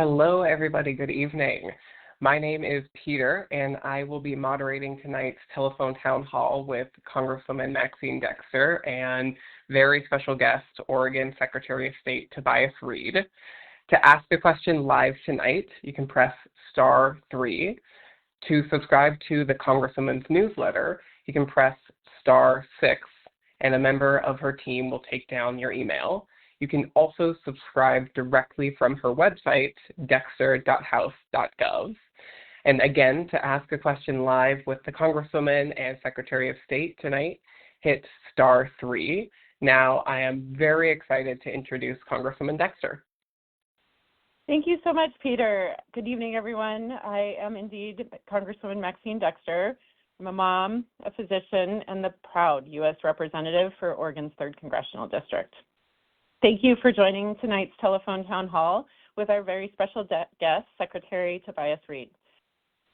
Hello, everybody. Good evening. My name is Peter, and I will be moderating tonight's telephone town hall with Congresswoman Maxine Dexter and very special guest, Oregon Secretary of State Tobias Reed. To ask a question live tonight, you can press *3. To subscribe to the Congresswoman's newsletter, you can press *6, and a member of her team will take down your email. You can also subscribe directly from her website, dexter.house.gov. And again, to ask a question live with the Congresswoman and Secretary of State tonight, hit *3. Now, I am very excited to introduce Congresswoman Dexter. Thank you so much, Peter. Good evening, everyone. I am indeed Congresswoman Maxine Dexter. I'm a mom, a physician, and the proud U.S. Representative for Oregon's 3rd Congressional District. Thank you for joining tonight's telephone town hall with our very special guest, Secretary Tobias Reed.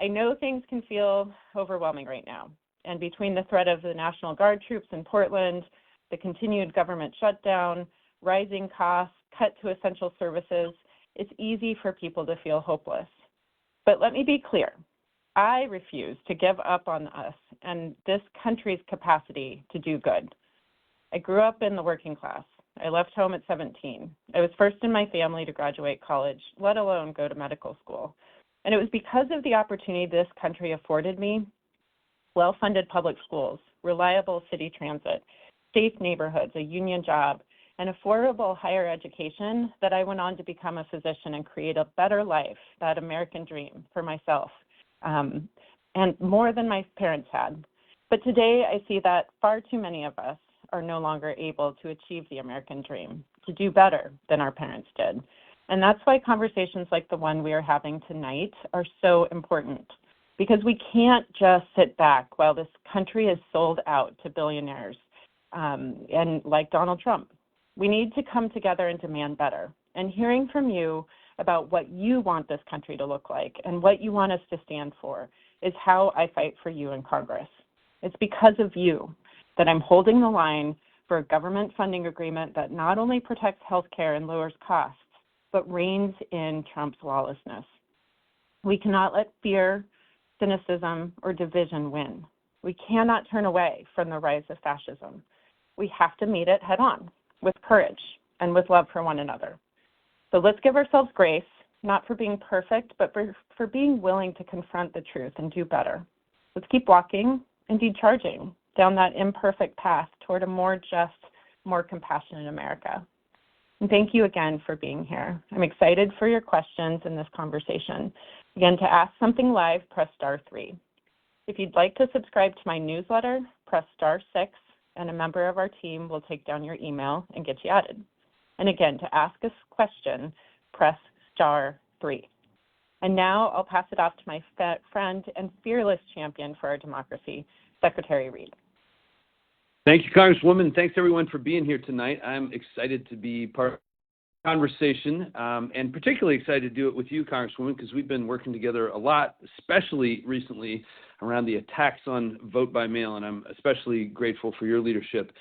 I know things can feel overwhelming right now, and between the threat of the National Guard troops in Portland, the continued government shutdown, rising costs, cut to essential services, it's easy for people to feel hopeless. But let me be clear. I refuse to give up on us and this country's capacity to do good. I grew up in the working class. I left home at 17. I was first in my family to graduate college, let alone go to medical school. And it was because of the opportunity this country afforded me: well-funded public schools, reliable city transit, safe neighborhoods, a union job, and affordable higher education that I went on to become a physician and create a better life, that American dream for myself, and more than my parents had. But today I see that far too many of us are no longer able to achieve the American dream, to do better than our parents did. And that's why conversations like the one we are having tonight are so important, because we can't just sit back while this country is sold out to billionaires and like Donald Trump. We need to come together and demand better. And hearing from you about what you want this country to look like and what you want us to stand for is how I fight for you in Congress. It's because of you that I'm holding the line for a government funding agreement that not only protects health care and lowers costs, but reins in Trump's lawlessness. We cannot let fear, cynicism, or division win. We cannot turn away from the rise of fascism. We have to meet it head on, with courage and with love for one another. So let's give ourselves grace, not for being perfect, but for being willing to confront the truth and do better. Let's keep walking, indeed charging, down that imperfect path toward a more just, more compassionate America. And thank you again for being here. I'm excited for your questions in this conversation. Again, to ask something live, press *3. If you'd like to subscribe to my newsletter, press *6, and a member of our team will take down your email and get you added. And again, to ask a question, press *3. And now I'll pass it off to my friend and fearless champion for our democracy, Secretary Reed. Thank you, Congresswoman. Thanks, everyone, for being here tonight. I'm excited to be part of the conversation, and particularly excited to do it with you, Congresswoman, because we've been working together a lot, especially recently around the attacks on vote by mail, and I'm especially grateful for your leadership.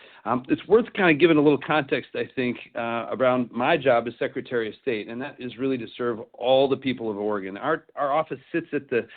It's worth kind of giving a little context, I think, around my job as Secretary of State, and that is really to serve all the people of Oregon. Our office sits at the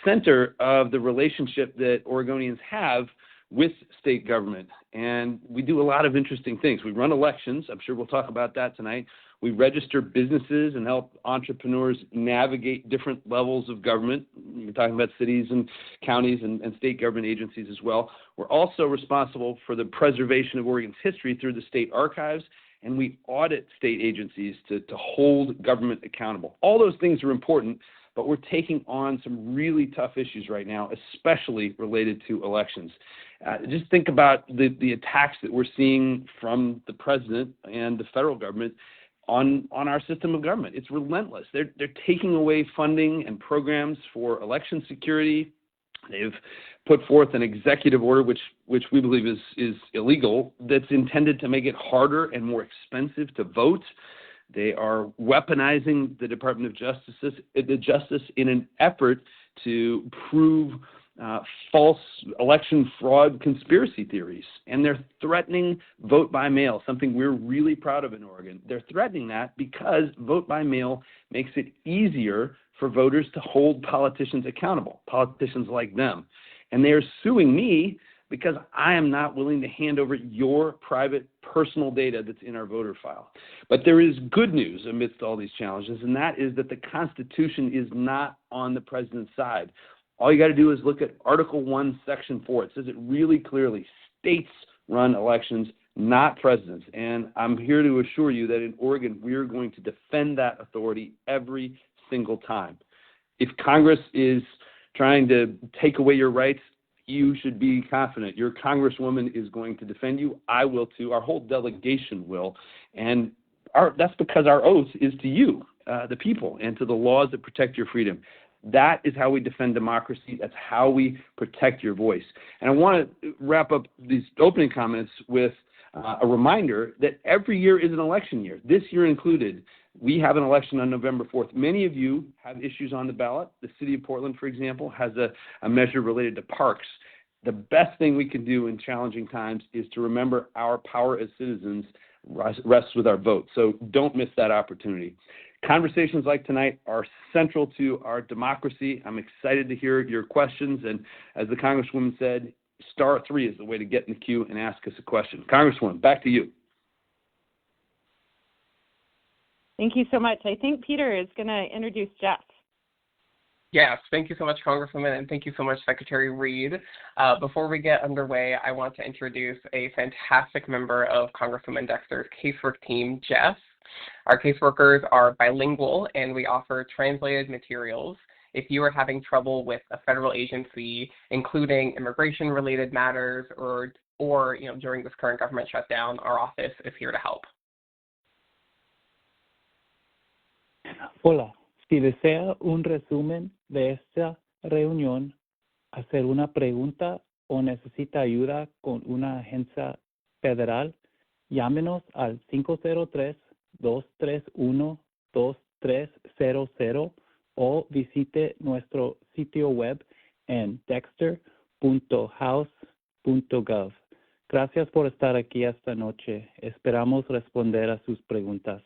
center of the relationship that Oregonians have with state government, and we do a lot of interesting things. We run elections. I'm sure we'll talk about that tonight. We register businesses and help entrepreneurs navigate different levels of government. We're talking about cities and counties and state government agencies as well. We're also responsible for the preservation of Oregon's history through the state archives, and we audit state agencies to hold government accountable. All those things are important, but we're taking on some really tough issues right now, especially related to elections. Just think about the attacks that we're seeing from the president and the federal government on our system of government. It's relentless. They're taking away funding and programs for election security. They've put forth an executive order, which we believe is illegal, that's intended to make it harder and more expensive to vote. They are weaponizing the Department of Justice in an effort to prove false election fraud conspiracy theories, and they're threatening vote by mail, something we're really proud of in Oregon. They're threatening that because vote by mail makes it easier for voters to hold politicians accountable, politicians like them. And they're suing me because I am not willing to hand over your private personal data that's in our voter file. But there is good news amidst all these challenges, and that is that the Constitution is not on the president's side. All you got to do is look at Article 1, Section 4. It says it really clearly. States run elections, not presidents. And I'm here to assure you that in Oregon, we're going to defend that authority every single time. If Congress is trying to take away your rights, you should be confident. Your congresswoman is going to defend you. I will too. Our whole delegation will. And that's because our oath is to you, the people, and to the laws that protect your freedom. That is how we defend democracy. That's how we protect your voice. And I want to wrap up these opening comments with a reminder that every year is an election year, this year included. We have an election on November 4th. Many of you have issues on the ballot. The city of Portland, for example, has a measure related to parks. The best thing we can do in challenging times is to remember our power as citizens rests with our vote. So don't miss that opportunity. Conversations like tonight are central to our democracy. I'm excited to hear your questions. And as the Congresswoman said, *3 is the way to get in the queue and ask us a question. Congresswoman, back to you. Thank you so much. I think Peter is going to introduce Jeff. Yes, thank you so much, Congresswoman, and thank you so much, Secretary Reed. Before we get underway, I want to introduce a fantastic member of Congresswoman Dexter's casework team, Jeff. Our caseworkers are bilingual, and we offer translated materials. If you are having trouble with a federal agency, including immigration-related matters or during this current government shutdown, our office is here to help. Hola, si desea un resumen de esta reunión, hacer una pregunta o necesita ayuda con una agencia federal, llámenos al 503-231-2300 o visite nuestro sitio web en dexter.house.gov. Gracias por estar aquí esta noche. Esperamos responder a sus preguntas.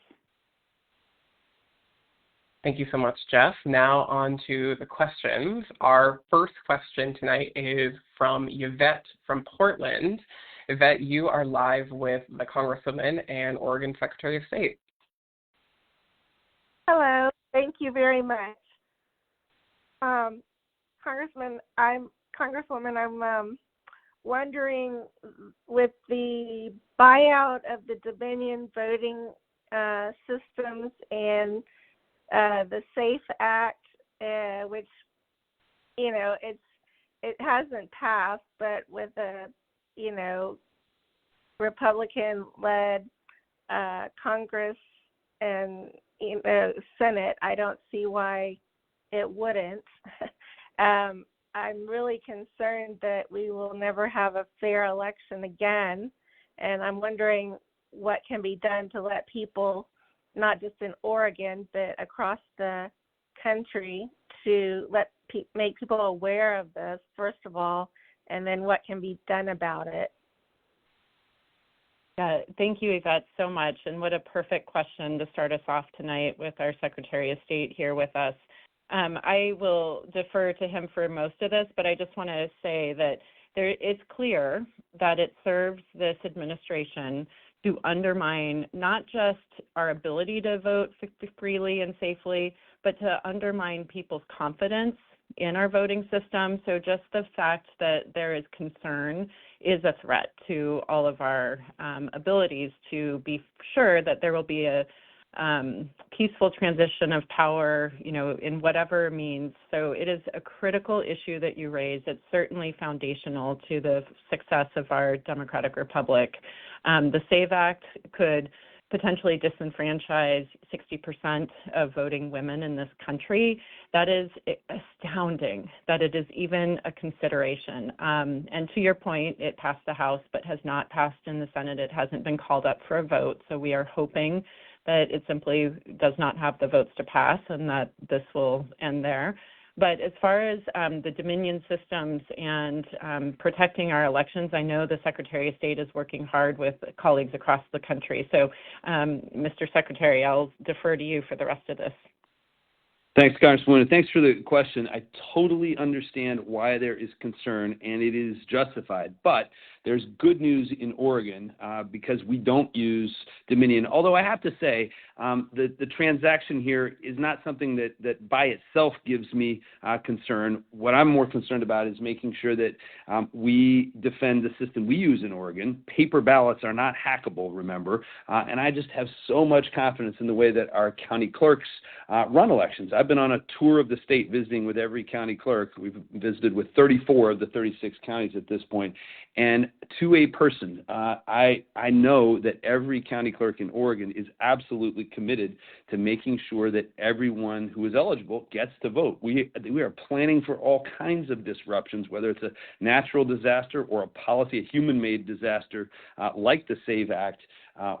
Thank you so much, Jeff. Now on to the questions. Our first question tonight is from Yvette from Portland. Yvette, you are live with the Congresswoman and Oregon Secretary of State. Hello. Thank you very much. Congresswoman, I'm wondering, with the buyout of the Dominion voting systems and the SAFE Act, which, it hasn't passed, but with a, Republican-led Congress and Senate, I don't see why it wouldn't. I'm really concerned that we will never have a fair election again, and I'm wondering what can be done to let people, not just in Oregon, but across the country, to make people aware of this, first of all, and then what can be done about it. Yeah, thank you, Yvette, so much. And what a perfect question to start us off tonight with our Secretary of State here with us. I will defer to him for most of this, but I just want to say that it's clear that it serves this administration to undermine not just our ability to vote freely and safely, but to undermine people's confidence in our voting system. So just the fact that there is concern is a threat to all of our abilities to be sure that there will be a peaceful transition of power, in whatever means. So it is a critical issue that you raise. It's certainly foundational to the success of our democratic republic. The SAVE Act could potentially disenfranchise 60% of voting women in this country. That is astounding that it is even a consideration. And to your point, it passed the House but has not passed in the Senate. It hasn't been called up for a vote. So we are hoping that it simply does not have the votes to pass and that this will end there. But as far as the Dominion systems and protecting our elections, I know the Secretary of State is working hard with colleagues across the country. So, Mr. Secretary, I'll defer to you for the rest of this. Thanks, Congresswoman. And thanks for the question. I totally understand why there is concern, and it is justified. But there's good news in Oregon because we don't use Dominion. Although I have to say, the transaction here is not something that by itself gives me concern. What I'm more concerned about is making sure that we defend the system we use in Oregon. Paper ballots are not hackable, remember. And I just have so much confidence in the way that our county clerks run elections. I've been on a tour of the state visiting with every county clerk. We've visited with 34 of the 36 counties at this point. And to a person, I know that every county clerk in Oregon is absolutely committed to making sure that everyone who is eligible gets to vote. We are planning for all kinds of disruptions, whether it's a natural disaster or a policy, a human-made disaster like the SAVE Act.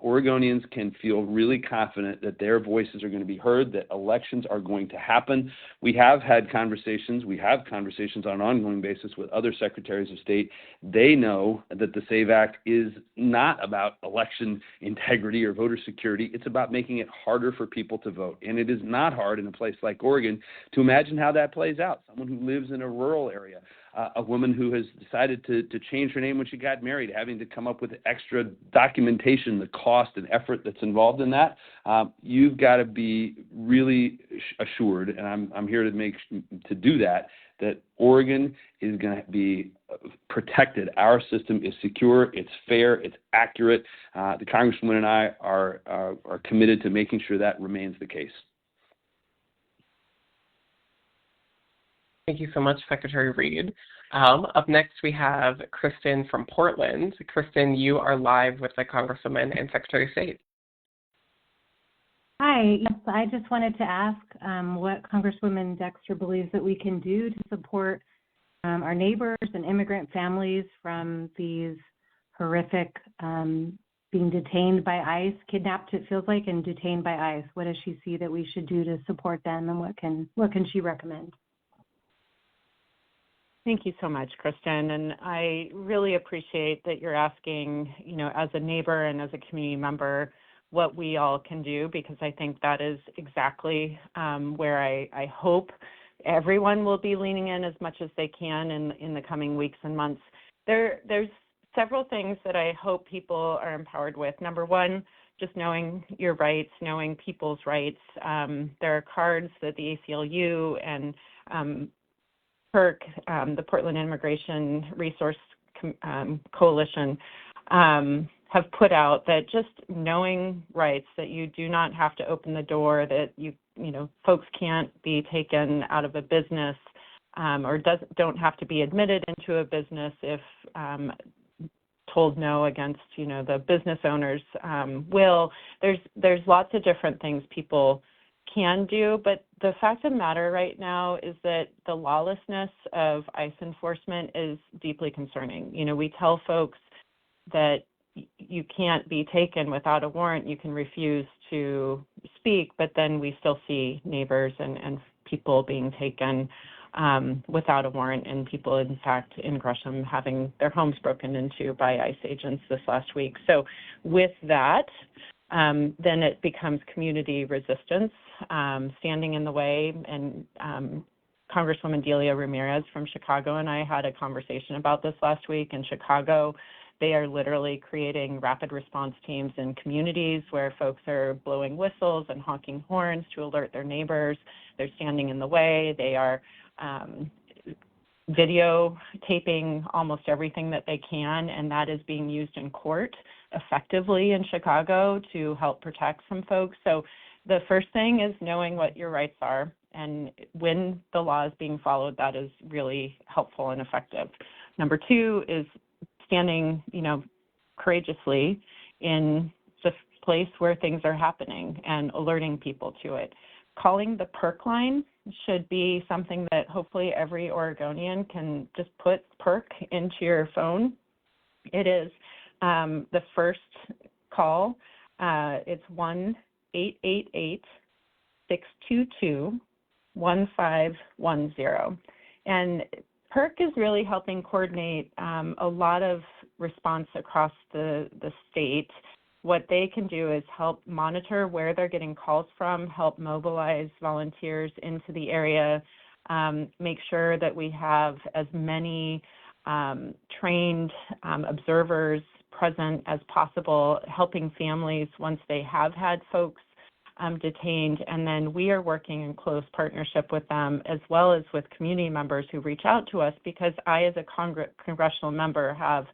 Oregonians can feel really confident that their voices are going to be heard, that elections are going to happen. We have had conversations. We have conversations on an ongoing basis with other secretaries of state. They know that the SAVE Act is not about election integrity or voter security. It's about making it harder for people to vote. And it is not hard in a place like Oregon to imagine how that plays out. Someone who lives in a rural area, a woman who has decided to change her name when she got married, having to come up with extra documentation, the cost and effort that's involved in that. You've got to be really assured, and I'm here to do that Oregon is going to be protected. Our system is secure, it's fair, it's accurate. The Congresswoman and I are committed to making sure that remains the case. Thank you so much, Secretary Reed. Up next, we have Kristen from Portland. Kristen, you are live with the Congresswoman and Secretary of State. Hi. Yes, I just wanted to ask what Congresswoman Dexter believes that we can do to support our neighbors and immigrant families from these horrific being detained by ICE, kidnapped it feels like, and detained by ICE. What does she see that we should do to support them, and what can she recommend? Thank you so much, Kristen. And I really appreciate that you're asking, as a neighbor and as a community member, what we all can do, because I think that is exactly where I hope everyone will be leaning in as much as they can in the coming weeks and months. There's several things that I hope people are empowered with. Number one, just knowing your rights, knowing people's rights. There are cards that the ACLU and PERC, the Portland Immigration Resource Coalition, have put out, that just knowing rights, that you do not have to open the door, that folks can't be taken out of a business or don't have to be admitted into a business if told no against the business owner's will. There's lots of different things people can do, but the fact of the matter right now is that the lawlessness of ICE enforcement is deeply concerning. We tell folks that you can't be taken without a warrant, you can refuse to speak, but then we still see neighbors and people being taken without a warrant, and people, in fact, in Gresham having their homes broken into by ICE agents this last week. So with that, then it becomes community resistance standing in the way. And Congresswoman Delia Ramirez from Chicago and I had a conversation about this last week. In Chicago, they are literally creating rapid response teams in communities where folks are blowing whistles and honking horns to alert their neighbors. They're standing in the way. They are videotaping almost everything that they can, and that is being used in court effectively in Chicago to help protect some folks. So the first thing is knowing what your rights are, and when the law is being followed, that is really helpful and effective. Number two is standing, courageously in the place where things are happening and alerting people to it. Calling the PERC line should be something that hopefully every Oregonian can just put PERC into your phone. It is the first call. It's 1-888-622-5600. 1510. And PERC is really helping coordinate a lot of response across the state. What they can do is help monitor where they're getting calls from, help mobilize volunteers into the area, make sure that we have as many trained observers present as possible, helping families once they have had folks detained. And then we are working in close partnership with them as well as with community members who reach out to us, because I, as a congressional member, have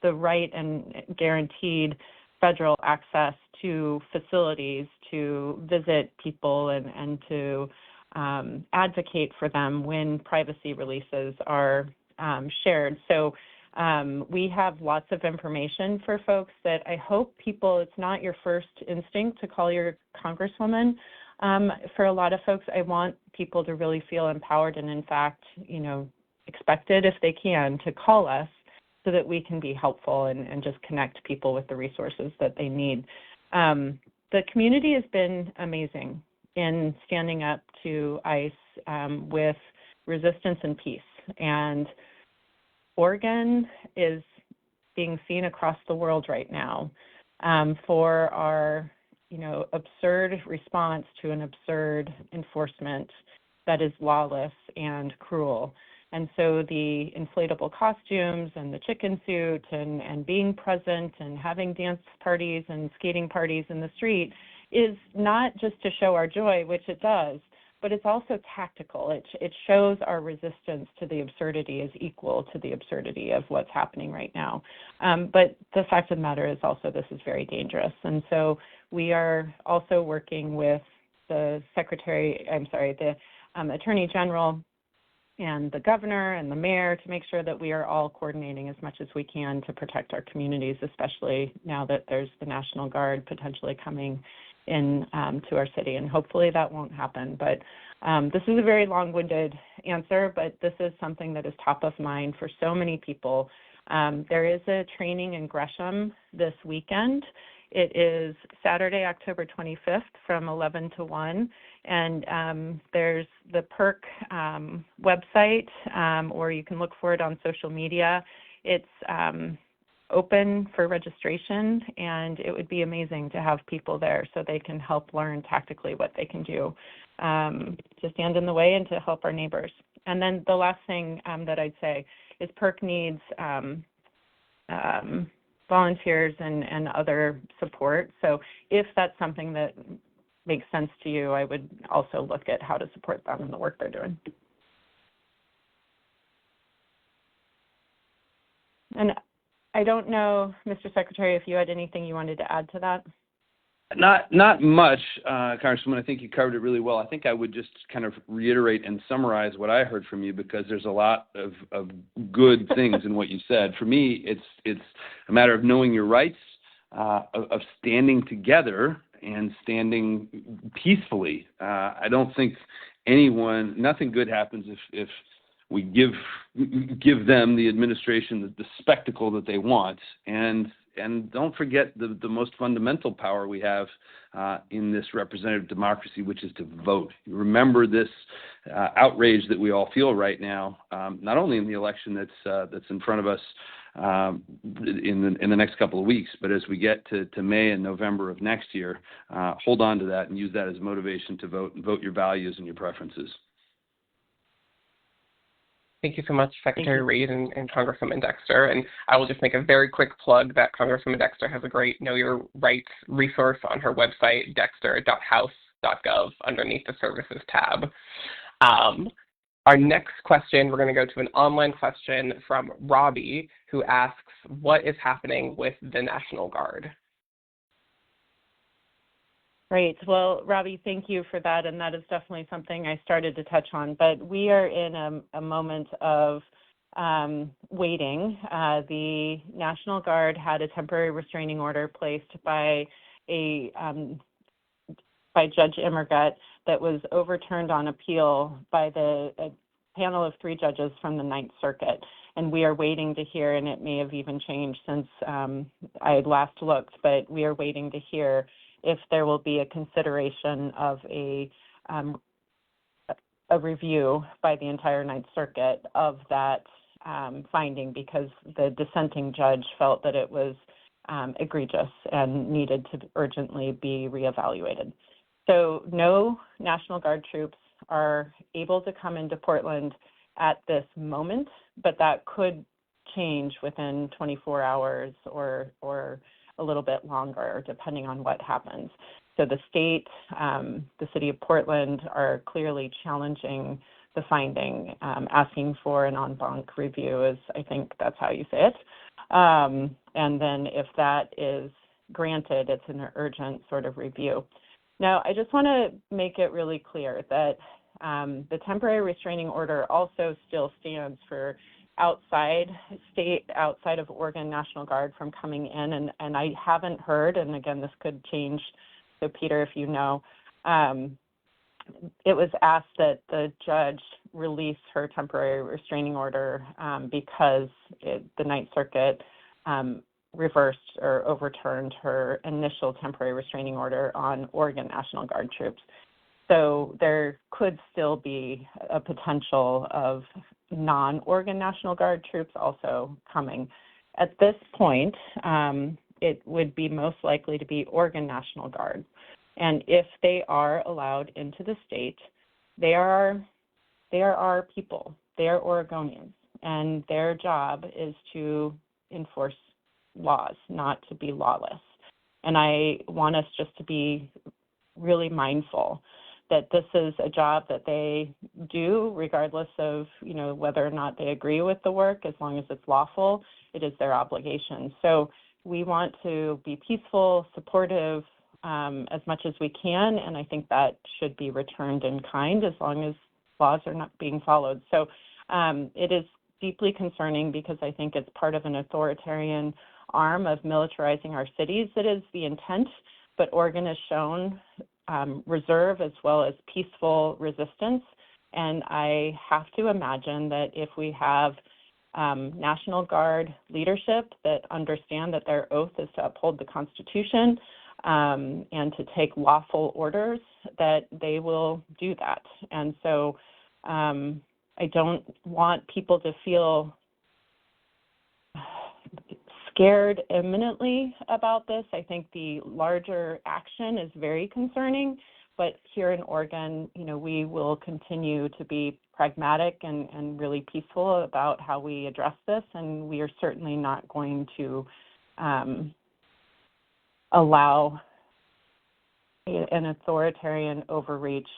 the right and guaranteed federal access to facilities to visit people and to advocate for them when privacy releases are shared. So we have lots of information for folks that I hope people, it's not your first instinct to call your congresswoman. For a lot of folks, I want people to really feel empowered and, in fact, expected, if they can, to call us so that we can be helpful and just connect people with the resources that they need. The community has been amazing in standing up to ICE with resistance and peace. And Oregon is being seen across the world right now for our, absurd response to an absurd enforcement that is lawless and cruel. And so the inflatable costumes and the chicken suit and being present and having dance parties and skating parties in the street is not just to show our joy, which it does, but it's also tactical. It shows our resistance to the absurdity is equal to the absurdity of what's happening right now. But the fact of the matter is also this is very dangerous. And so we are also working with the Attorney General and the governor and the mayor to make sure that we are all coordinating as much as we can to protect our communities, especially now that there's the National Guard potentially coming in to our city. And hopefully that won't happen. But this is a very long-winded answer, but this is something that is top of mind for so many people. There is a training in Gresham this weekend. It is Saturday, October 25th from 11 to 1. And there's the PERC website, or you can look for it on social media. It's open for registration, and it would be amazing to have people there so they can help learn tactically what they can do to stand in the way and to help our neighbors. And then the last thing that I'd say is PERC needs volunteers and other support. So if that's something that makes sense to you, I would also look at how to support them in the work they're doing. And I don't know, Mr. Secretary, if you had anything you wanted to add to that. Not much, Congresswoman. I think you covered it really well. I think I would just kind of reiterate and summarize what I heard from you, because there's a lot of good things in what you said. For me, it's a matter of knowing your rights, of standing together and standing peacefully. I don't think nothing good happens if we give them, the administration, the spectacle that they want. And don't forget the most fundamental power we have in this representative democracy, which is to vote. Remember this outrage that we all feel right now, not only in the election that's in front of us in the next couple of weeks, but as we get to May and November of next year, hold on to that and use that as motivation to vote, and vote your values and your preferences. Thank you so much, Secretary Reed and Congresswoman Dexter. And I will just make a very quick plug that Congresswoman Dexter has a great Know Your Rights resource on her website, dexter.house.gov, underneath the Services tab. Our next question, we're going to go to an online question from Robbie, who asks, what is happening with the National Guard? Great. Well, Robbie, thank you for that, and that is definitely something I started to touch on. But we are in a moment of waiting. The National Guard had a temporary restraining order placed by Judge Immergut that was overturned on appeal by a panel of 3 judges from the Ninth Circuit. And we are waiting to hear, and it may have even changed since I had last looked, but we are waiting to hear if there will be a consideration of a a review by the entire Ninth Circuit of that finding, because the dissenting judge felt that it was egregious and needed to urgently be reevaluated. So no National Guard troops are able to come into Portland at this moment, but that could change within 24 hours or a little bit longer, depending on what happens. So the state, the city of Portland are clearly challenging the finding, asking for an en banc review, is, I think that's how you say it. And then if that is granted, it's an urgent sort of review. Now, I just want to make it really clear that the temporary restraining order also still stands for outside of Oregon National Guard from coming in, and I haven't heard, and again, this could change, so Peter, if you know, it was asked that the judge release her temporary restraining order because the Ninth Circuit reversed or overturned her initial temporary restraining order on Oregon National Guard troops. So there could still be a potential of non-Oregon National Guard troops also coming. At this point, it would be most likely to be Oregon National Guard. And if they are allowed into the state, they are our people. They are Oregonians. And their job is to enforce laws, not to be lawless. And I want us just to be really mindful that this is a job that they do regardless of, whether or not they agree with the work. As long as it's lawful, it is their obligation. So we want to be peaceful, supportive, as much as we can, and I think that should be returned in kind as long as laws are not being followed. So it is deeply concerning because I think it's part of an authoritarian arm of militarizing our cities. That is the intent, but Oregon has shown reserve as well as peaceful resistance, and I have to imagine that if we have National Guard leadership that understand that their oath is to uphold the Constitution and to take lawful orders, that they will do that. And so I don't want people to feel scared imminently about this. I think the larger action is very concerning, but here in Oregon, we will continue to be pragmatic and really peaceful about how we address this, and we are certainly not going to allow an authoritarian overreach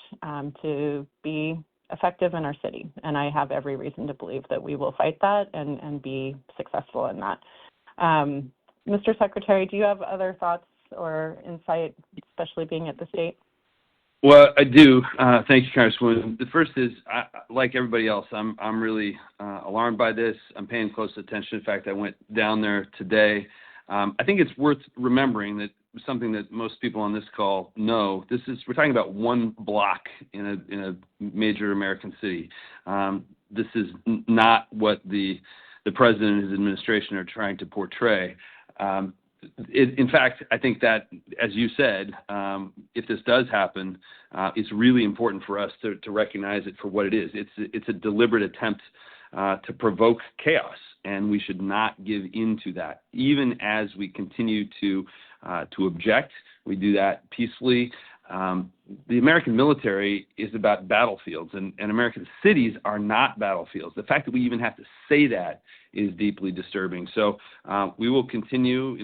to be effective in our city. And I have every reason to believe that we will fight that and be successful in that. Mr. Secretary, do you have other thoughts or insight, especially being at the state? Well, I do. Thank you, Congresswoman. The first is, like everybody else, I'm really alarmed by this. I'm paying close attention. In fact, I went down there today. I think it's worth remembering that something that most people on this call know. We're talking about one block in a major American city. This is not what the president and his administration are trying to portray. In fact, I think that, as you said, if this does happen, it's really important for us to recognize it for what it is. It's a deliberate attempt to provoke chaos, and we should not give in to that. Even as we continue to object, we do that peacefully. The American military is about battlefields, and American cities are not battlefields. The fact that we even have to say that is deeply disturbing. So we will continue,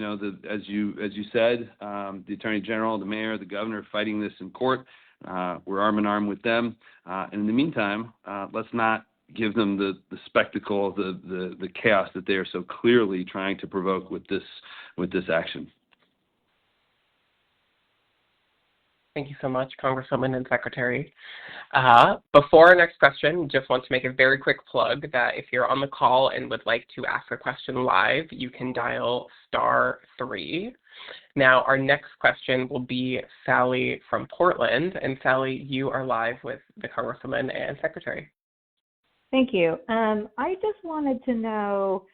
as you said, the Attorney General, the Mayor, the Governor fighting this in court. We're arm in arm with them. And in the meantime, let's not give them the spectacle, the chaos that they are so clearly trying to provoke with this action. Thank you so much, Congresswoman and Secretary. Before our next question, just want to make a very quick plug that if you're on the call and would like to ask a question live, you can dial *3. Now, our next question will be Sally from Portland. And Sally, you are live with the Congresswoman and Secretary. Thank you. I just wanted to know,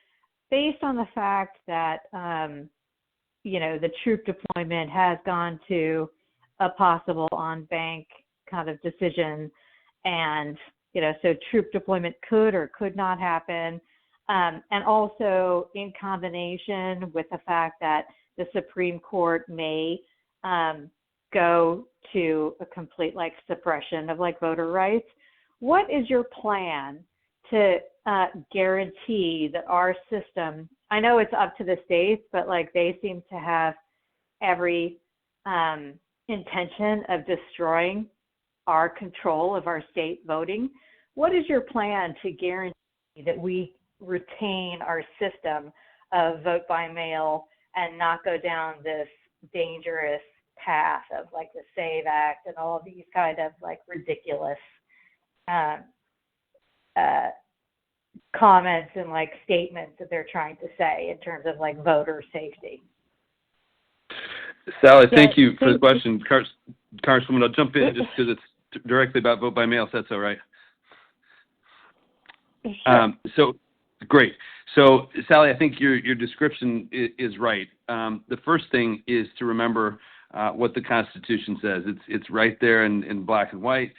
based on the fact that, the troop deployment has gone to a possible on-bank kind of decision, and so troop deployment could or could not happen, and also in combination with the fact that the Supreme Court may go to a complete suppression of voter rights. What is your plan to guarantee that our system? I know it's up to the states, but they seem to have every intention of destroying our control of our state voting. What is your plan to guarantee that we retain our system of vote by mail and not go down this dangerous path of the SAVE Act and all of these kind of ridiculous comments and statements that they're trying to say in terms of voter safety? Sally, thank you for the question. Congresswoman, I'll jump in just because it's directly about vote by mail, if that's all right. Sure. So great. So Sally, I think your description is right. The first thing is to remember what the Constitution says. It's right there in black and white.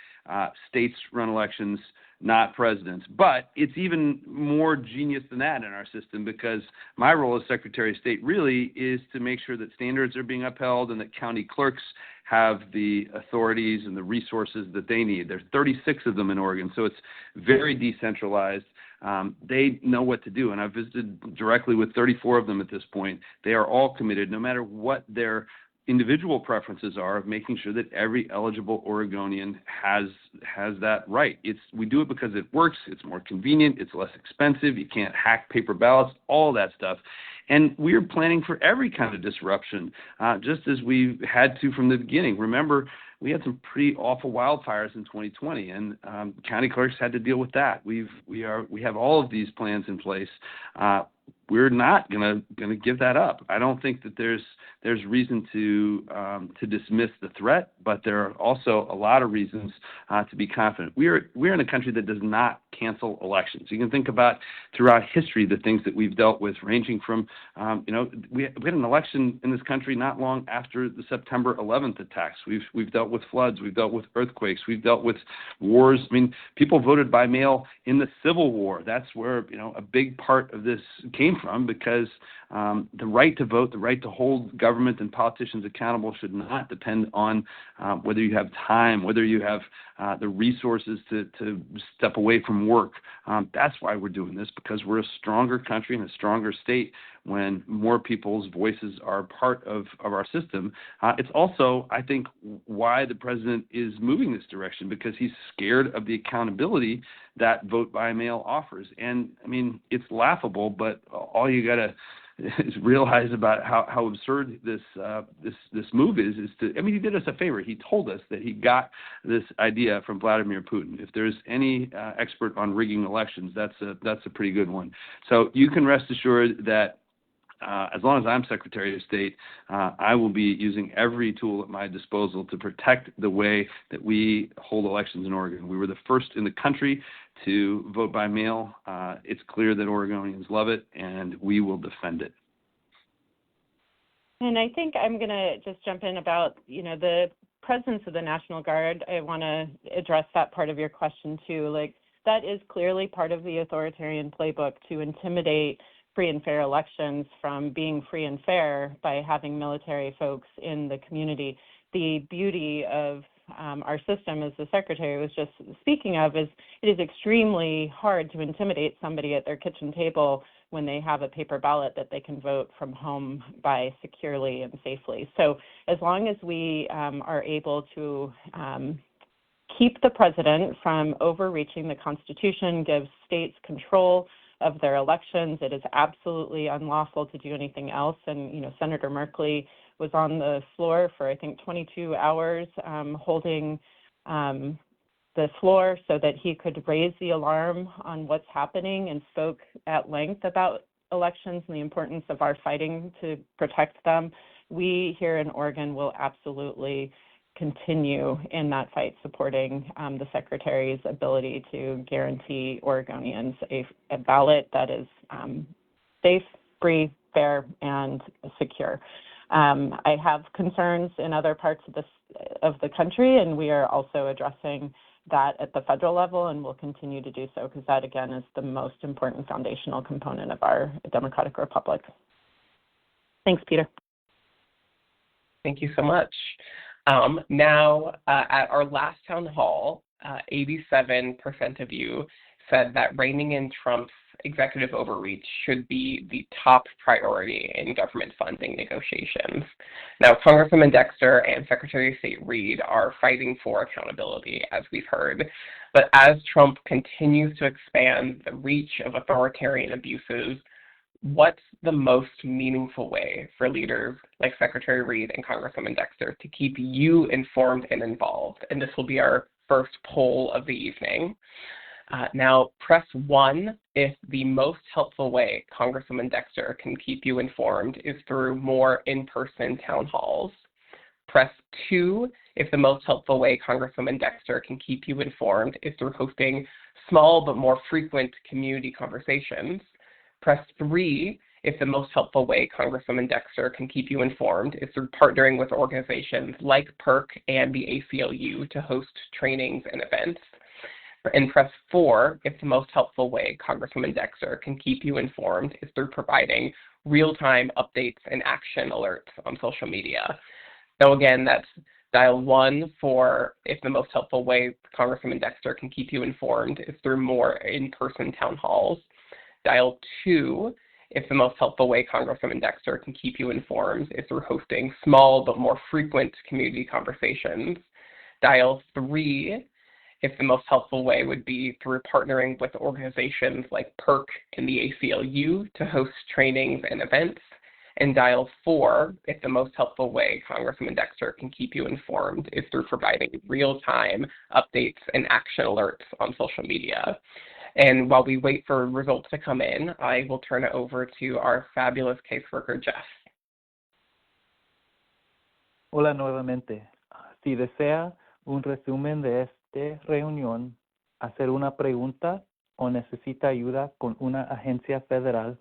States run elections, not presidents. But it's even more genius than that in our system, because my role as Secretary of State really is to make sure that standards are being upheld and that county clerks have the authorities and the resources that they need. There's 36 of them in Oregon, so it's very decentralized. They know what to do, and I've visited directly with 34 of them at this point. They are all committed, no matter what their individual preferences are, of making sure that every eligible Oregonian has that right. We do it because it works, it's more convenient, it's less expensive, you can't hack paper ballots, all that stuff. And we're planning for every kind of disruption, just as we had to from the beginning. Remember, we had some pretty awful wildfires in 2020, and county clerks had to deal with that. We have all of these plans in place. We're not gonna give that up. I don't think that there's reason to dismiss the threat, but there are also a lot of reasons to be confident. We're in a country that does not cancel elections. You can think about throughout history the things that we've dealt with, ranging from we had an election in this country not long after the September 11th attacks. We've dealt with floods, we've dealt with earthquakes, we've dealt with wars. I mean, people voted by mail in the Civil War. That's where a big part of this came from, because the right to vote, the right to hold government and politicians accountable should not depend on whether you have time, whether you have the resources to step away from work. That's why we're doing this, because we're a stronger country and a stronger state when more people's voices are part of our system. It's also, I think, why the president is moving this direction, because he's scared of the accountability that vote by mail offers. And I mean, it's laughable, but all you got to is realize about how absurd this move is to, I mean, he did us a favor. He told us that he got this idea from Vladimir Putin. If there's any expert on rigging elections, that's a pretty good one. So you can rest assured that as long as I'm Secretary of State, I will be using every tool at my disposal to protect the way that we hold elections in Oregon. We were the first in the country to vote by mail. It's clear that Oregonians love it, and we will defend it. And I think I'm going to just jump in about, the presence of the National Guard. I want to address that part of your question too. That is clearly part of the authoritarian playbook, to intimidate free and fair elections from being free and fair by having military folks in the community. The beauty of our system, as the Secretary was just speaking of, is it is extremely hard to intimidate somebody at their kitchen table when they have a paper ballot that they can vote from home by securely and safely. So as long as we are able to keep the president from overreaching the Constitution, give states control of their elections, it is absolutely unlawful to do anything else. And, Senator Merkley was on the floor for, I think, 22 hours holding the floor so that he could raise the alarm on what's happening, and spoke at length about elections and the importance of our fighting to protect them. We here in Oregon will absolutely continue in that fight, supporting the Secretary's ability to guarantee Oregonians a ballot that is safe, free, fair, and secure. I have concerns in other parts of the country, and we are also addressing that at the federal level, and we'll continue to do so because that, again, is the most important foundational component of our democratic republic. Thanks, Peter. Thank you so much. Now, at our last town hall, 87% of you said that reining in Trump's executive overreach should be the top priority in government funding negotiations. Now, Congresswoman Dexter and Secretary of State Reed are fighting for accountability, as we've heard. But as Trump continues to expand the reach of authoritarian abuses, what's the most meaningful way for leaders like Secretary Reed and Congresswoman Dexter to keep you informed and involved? And this will be our first poll of the evening. Now, press 1 if the most helpful way Congresswoman Dexter can keep you informed is through more in-person town halls. Press 2 if the most helpful way Congresswoman Dexter can keep you informed is through hosting small but more frequent community conversations. Press 3 if the most helpful way Congresswoman Dexter can keep you informed is through partnering with organizations like PERC and the ACLU to host trainings and events. And press 4 if the most helpful way Congresswoman Dexter can keep you informed is through providing real-time updates and action alerts on social media. Now again, that's dial 1 for if the most helpful way Congresswoman Dexter can keep you informed is through more in-person town halls. Dial 2 if the most helpful way Congresswoman Dexter can keep you informed is through hosting small but more frequent community conversations. Dial 3 if the most helpful way would be through partnering with organizations like PERC and the ACLU to host trainings and events. And dial 4 if the most helpful way Congresswoman Dexter can keep you informed is through providing real-time updates and action alerts on social media. And while we wait for results to come in, I will turn it over to our fabulous caseworker, Jeff. Hola nuevamente. Si desea un resumen de esta reunión, hacer una pregunta o necesita ayuda con una agencia federal,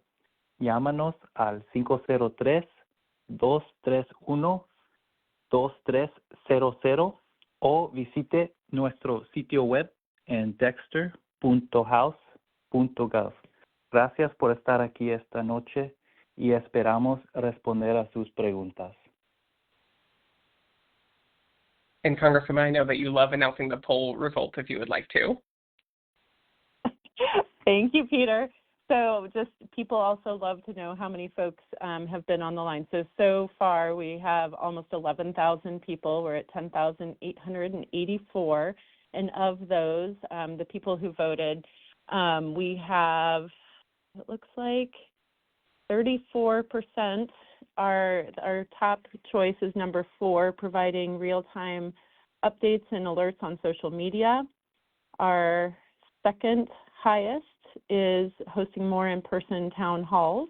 llámanos al 503-231-2300 o visite nuestro sitio web en dexter.house.gov. Gracias por estar aquí esta noche y esperamos responder a sus preguntas. And Congresswoman, I know that you love announcing the poll results if you would like to. Thank you, Peter. So just people also love to know how many folks have been on the line. So far we have almost 11,000 people. We're at 10,884. And of those, the people who voted, we have, it looks like 34%. Our top choice is number 4, providing real-time updates and alerts on social media. Our second highest is hosting more in-person town halls.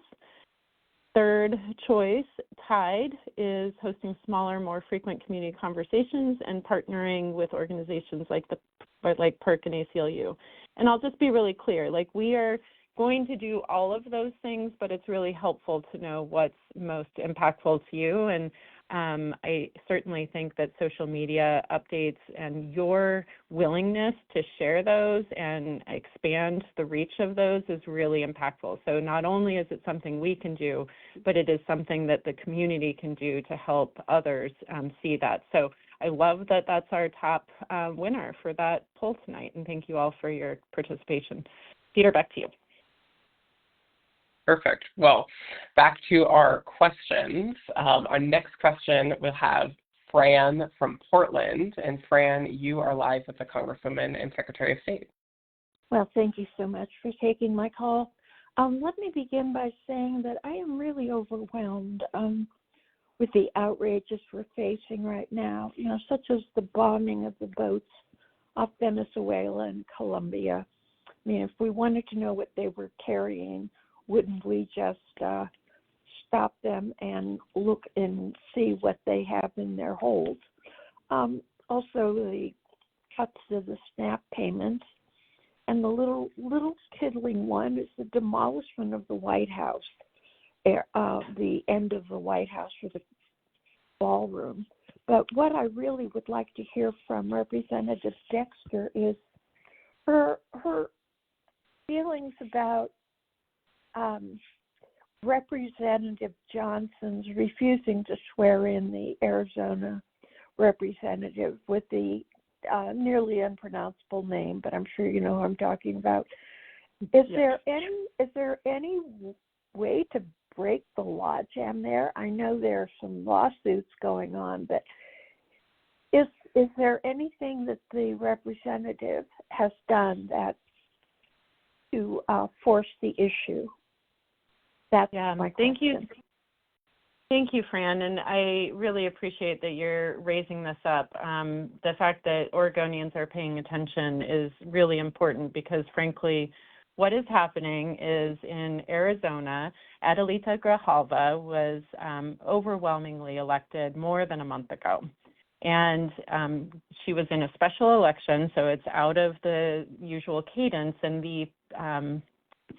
Third choice, tied, is hosting smaller, more frequent community conversations and partnering with organizations like PERC and ACLU. And I'll just be really clear, we are going to do all of those things, but it's really helpful to know what's most impactful to you. And I certainly think that social media updates and your willingness to share those and expand the reach of those is really impactful. So not only is it something we can do, but it is something that the community can do to help others see that. So I love that that's our top winner for that poll tonight, and thank you all for your participation. Peter, back to you. Perfect. Well, back to our questions. Our next question will have Fran from Portland. And Fran, you are live with the Congresswoman and Secretary of State. Well, thank you so much for taking my call. Let me begin by saying that I am really overwhelmed with the outrages we're facing right now, such as the bombing of the boats off Venezuela and Colombia. I mean, if we wanted to know what they were carrying, wouldn't we just stop them and look and see what they have in their holds? Also, the cuts to the SNAP payments, and the little tiddling one is the demolishment of the White House, the end of the White House for the ballroom. But what I really would like to hear from Representative Dexter is her feelings about Representative Johnson's refusing to swear in the Arizona representative with the nearly unpronounceable name, but I'm sure you know who I'm talking about. Is there any way to break the logjam there? I know there are some lawsuits going on, but is there anything that the representative has done that to force the issue? That's my question. Thank you, Fran, and I really appreciate that you're raising this up. The fact that Oregonians are paying attention is really important because, frankly, what is happening is in Arizona, Adelita Grijalva was overwhelmingly elected more than a month ago. And she was in a special election, so it's out of the usual cadence, and the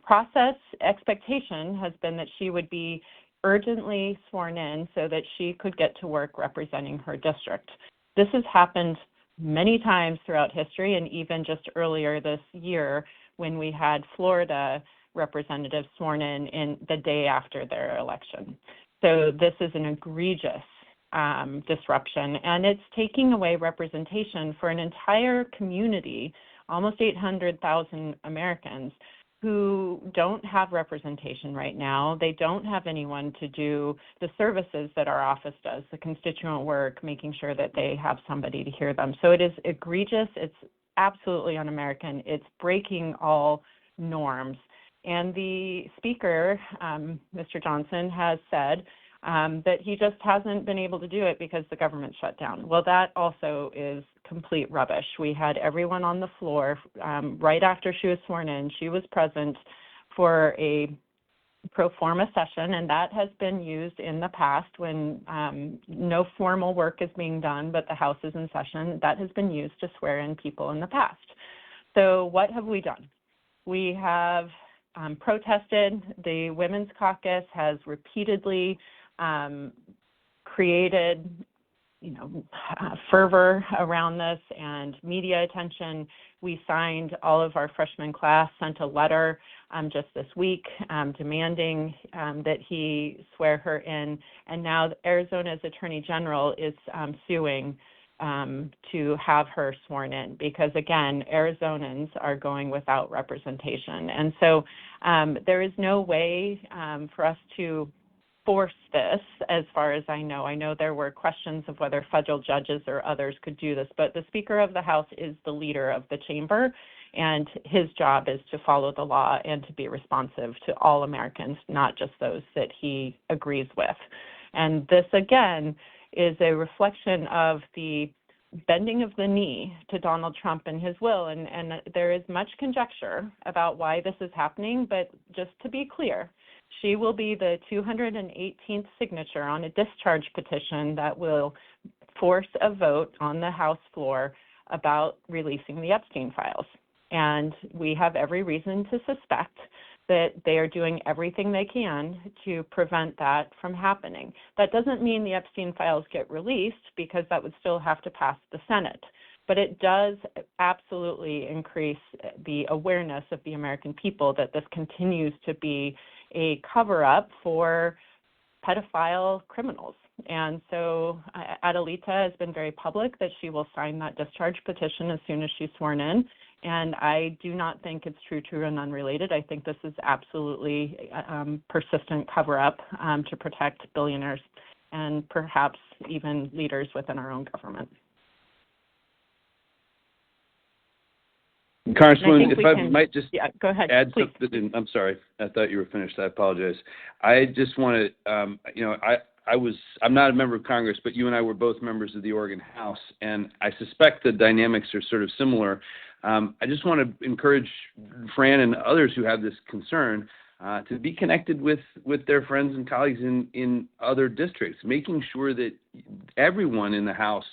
process expectation has been that she would be urgently sworn in so that she could get to work representing her district. This has happened many times throughout history, and even just earlier this year when we had Florida representatives sworn in the day after their election. So this is an egregious disruption, and it's taking away representation for an entire community, almost 800,000 Americans, who don't have representation right now. They don't have anyone to do the services that our office does, the constituent work, making sure that they have somebody to hear them. So it is egregious. It's absolutely un-American. It's breaking all norms. And the speaker, Mr. Johnson, has said that he just hasn't been able to do it because the government shut down. Well, that also is complete rubbish. We had everyone on the floor right after she was sworn in. She was present for a pro forma session, and that has been used in the past when no formal work is being done, but the House is in session. That has been used to swear in people in the past. So what have we done? We have protested. The Women's Caucus has repeatedly created fervor around this and media attention. We signed, all of our freshman class sent a letter just this week demanding that he swear her in. And now Arizona's Attorney General is suing to have her sworn in because, again, Arizonans are going without representation. And so there is no way for us to force this, as far as I know. I know there were questions of whether federal judges or others could do this, but the Speaker of the House is the leader of the chamber, and his job is to follow the law and to be responsive to all Americans, not just those that he agrees with. And this, again, is a reflection of the bending of the knee to Donald Trump and his will. And there is much conjecture about why this is happening, but just to be clear, she will be the 218th signature on a discharge petition that will force a vote on the House floor about releasing the Epstein files. And we have every reason to suspect that they are doing everything they can to prevent that from happening. That doesn't mean the Epstein files get released, because that would still have to pass the Senate. But it does absolutely increase the awareness of the American people that this continues to be a cover-up for pedophile criminals. And so Adelita has been very public that she will sign that discharge petition as soon as she's sworn in. And I do not think it's true and unrelated. I think this is absolutely persistent cover-up to protect billionaires and perhaps even leaders within our own government. Congresswoman, if I might just go ahead, add please. something in. I'm sorry. I thought you were finished. I apologize. I just want to, I'm not a member of Congress, but you and I were both members of the Oregon House, and I suspect the dynamics are sort of similar. I just want to encourage Fran and others who have this concern to be connected with their friends and colleagues in other districts, making sure that everyone in the House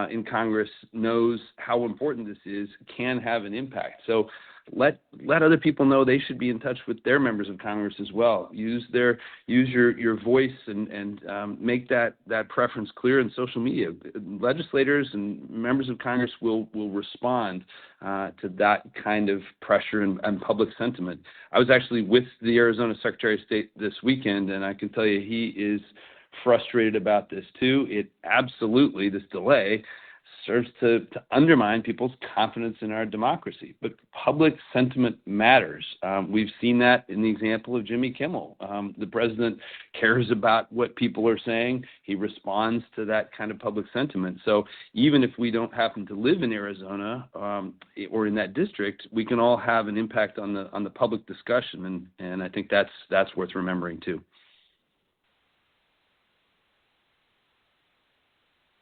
in Congress knows how important this is, can have an impact. So let other people know they should be in touch with their members of Congress as well. Use your voice and make that preference clear in social media. Legislators and members of Congress will respond to that kind of pressure and public sentiment. I was actually with the Arizona Secretary of State this weekend, and I can tell you he is frustrated about this too. It absolutely, this delay, serves to undermine people's confidence in our democracy. But public sentiment matters. We've seen that in the example of Jimmy Kimmel. The president cares about what people are saying. He responds to that kind of public sentiment. So even if we don't happen to live in Arizona or in that district, we can all have an impact on the public discussion, and I think that's worth remembering too.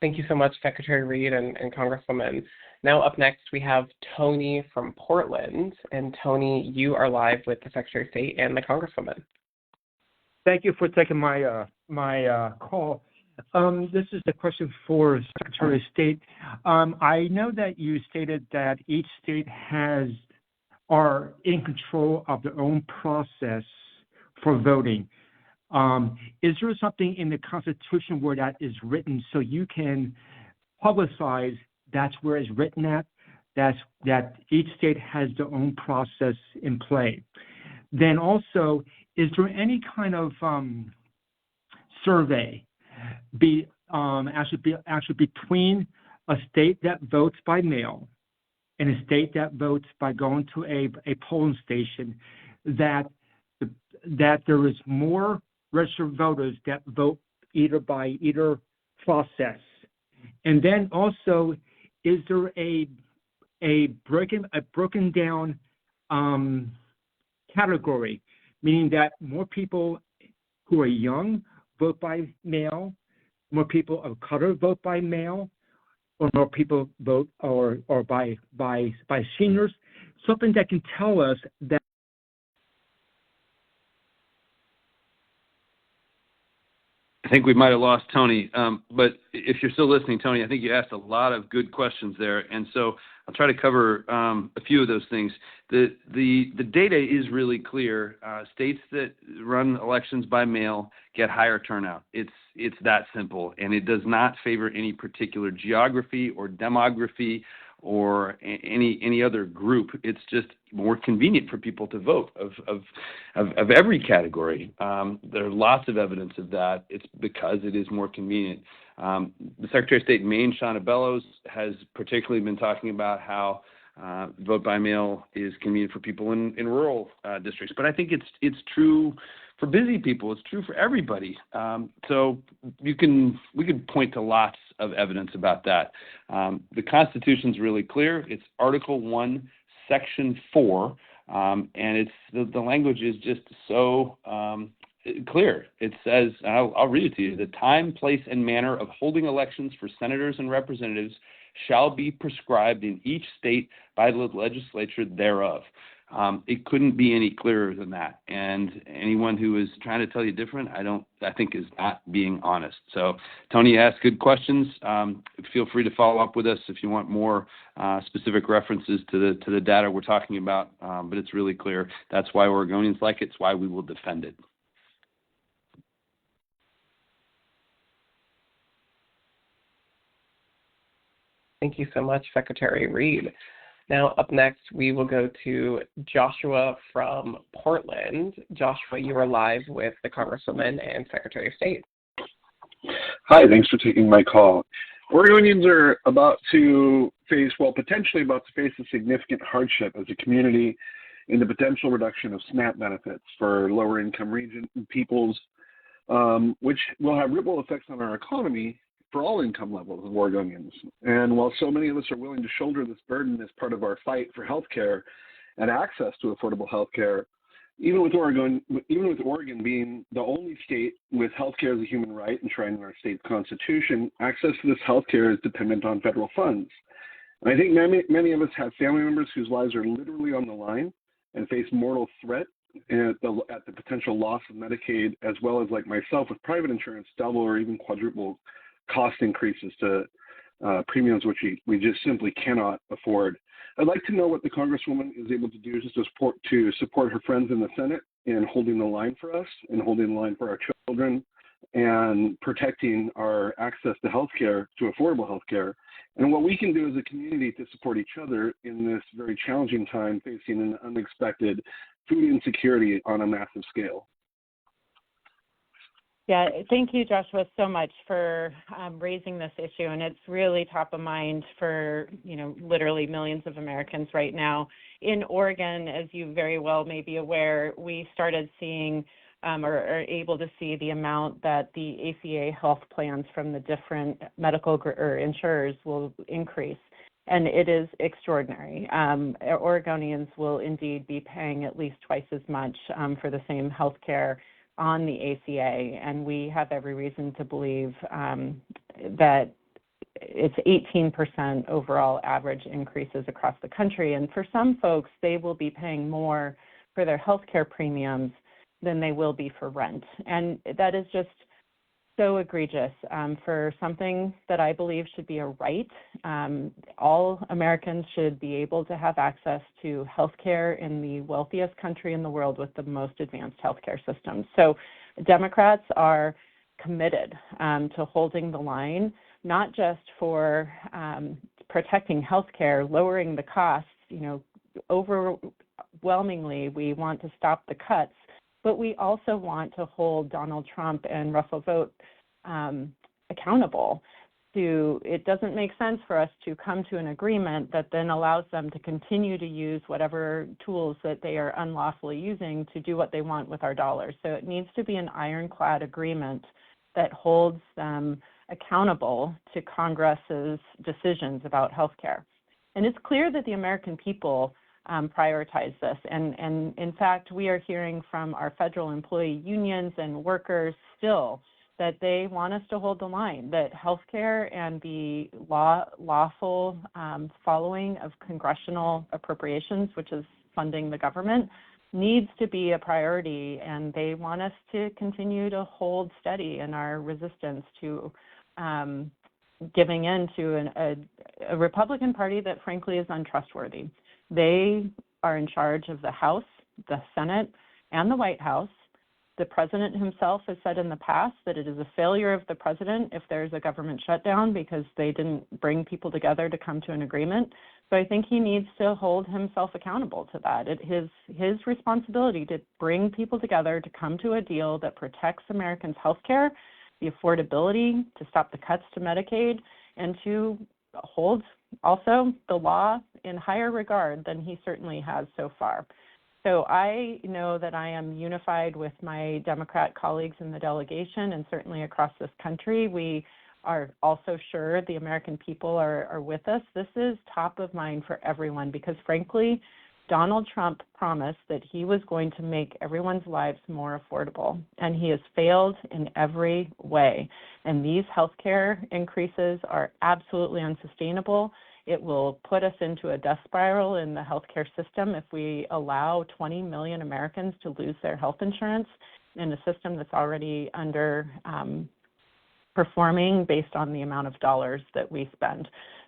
Thank you so much, Secretary Reed and Congresswoman. Now up next, we have Tony from Portland. And Tony, you are live with the Secretary of State and the Congresswoman. Thank you for taking my call. This is the question for Secretary of State. I know that you stated that each state are in control of their own process for voting. Is there something in the Constitution where that is written so you can publicize that's where it's written at, that each state has their own process in play? Then also, is there any kind of survey actually between a state that votes by mail and a state that votes by going to a polling station, that there is more registered voters that vote by either process? And then also, is there a broken down category, meaning that more people who are young vote by mail, more people of color vote by mail, or more people vote or by seniors? Something that can tell us that. I think we might have lost Tony, but if you're still listening, Tony, I think you asked a lot of good questions there, and so I'll try to cover a few of those things. The data is really clear. States that run elections by mail get higher turnout. It's that simple, and it does not favor any particular geography or demography or any other group. It's just more convenient for people to vote of every category. There are lots of evidence of that. It's because it is more convenient. The Secretary of State in Maine, Shauna Bellows, has particularly been talking about how vote by mail is convenient for people in rural districts. But I think it's true for busy people. It's true for everybody. So we could point to lots of evidence about that. The Constitution's really clear. It's Article 1, Section 4, and it's the language is just so clear. It says, I'll read it to you: the time, place, and manner of holding elections for senators and representatives shall be prescribed in each state by the legislature thereof. It couldn't be any clearer than that. And anyone who is trying to tell you different, I think is not being honest. So, Tony asked good questions. Feel free to follow up with us if you want more specific references to the data we're talking about. But it's really clear. That's why Oregonians like it. It's why we will defend it. Thank you so much, Secretary Reed. Now, up next, we will go to Joshua from Portland. Joshua, you are live with the Congresswoman and Secretary of State. Hi, thanks for taking my call. Oregonians are potentially about to face a significant hardship as a community in the potential reduction of SNAP benefits for lower income region peoples, which will have ripple effects on our economy for all income levels of Oregonians. And while so many of us are willing to shoulder this burden as part of our fight for health care and access to affordable health care, even with Oregon being the only state with health care as a human right enshrined in our state's constitution, access to this health care is dependent on federal funds. And I think many of us have family members whose lives are literally on the line and face mortal threat at the potential loss of Medicaid, as well as, like myself, with private insurance, double or even quadruple cost increases to premiums which we just simply cannot afford. I'd like to know what the Congresswoman is able to do to support her friends in the Senate in holding the line for us and holding the line for our children and protecting our access to healthcare, to affordable healthcare, and what we can do as a community to support each other in this very challenging time facing an unexpected food insecurity on a massive scale. Yeah, thank you, Joshua, so much for raising this issue, and it's really top of mind for, literally millions of Americans right now. In Oregon, as you very well may be aware, we started seeing or are able to see the amount that the ACA health plans from the different medical or insurers will increase, and it is extraordinary. Oregonians will indeed be paying at least twice as much for the same health care on the ACA, and we have every reason to believe that it's 18% overall average increases across the country. And for some folks, they will be paying more for their health care premiums than they will be for rent. And that is just so egregious for something that I believe should be a right. All Americans should be able to have access to health care in the wealthiest country in the world with the most advanced health care systems. So Democrats are committed to holding the line, not just for protecting health care, lowering the costs. Overwhelmingly, we want to stop the cuts, but we also want to hold Donald Trump and Russell Vought accountable. It doesn't make sense for us to come to an agreement that then allows them to continue to use whatever tools that they are unlawfully using to do what they want with our dollars. So it needs to be an ironclad agreement that holds them accountable to Congress's decisions about health care. And it's clear that the American people prioritize this. And in fact, we are hearing from our federal employee unions and workers still that they want us to hold the line, that healthcare and the lawful following of congressional appropriations, which is funding the government, needs to be a priority. And they want us to continue to hold steady in our resistance to giving in to a Republican Party that frankly is untrustworthy. They are in charge of the House, the Senate, and the White House. The president himself has said in the past that it is a failure of the president if there's a government shutdown because they didn't bring people together to come to an agreement. So I think he needs to hold himself accountable to that. It's his responsibility to bring people together to come to a deal that protects Americans' health care, the affordability, to stop the cuts to Medicaid, and to hold also the law in higher regard than he certainly has so far. So I know that I am unified with my Democrat colleagues in the delegation and certainly across this country. We are also sure the American people are with us. This is top of mind for everyone because, frankly, Donald Trump promised that he was going to make everyone's lives more affordable, and he has failed in every way. And these healthcare increases are absolutely unsustainable. It will put us into a death spiral in the healthcare system if we allow 20 million Americans to lose their health insurance in a system that's already under performing based on the amount of dollars that we spend.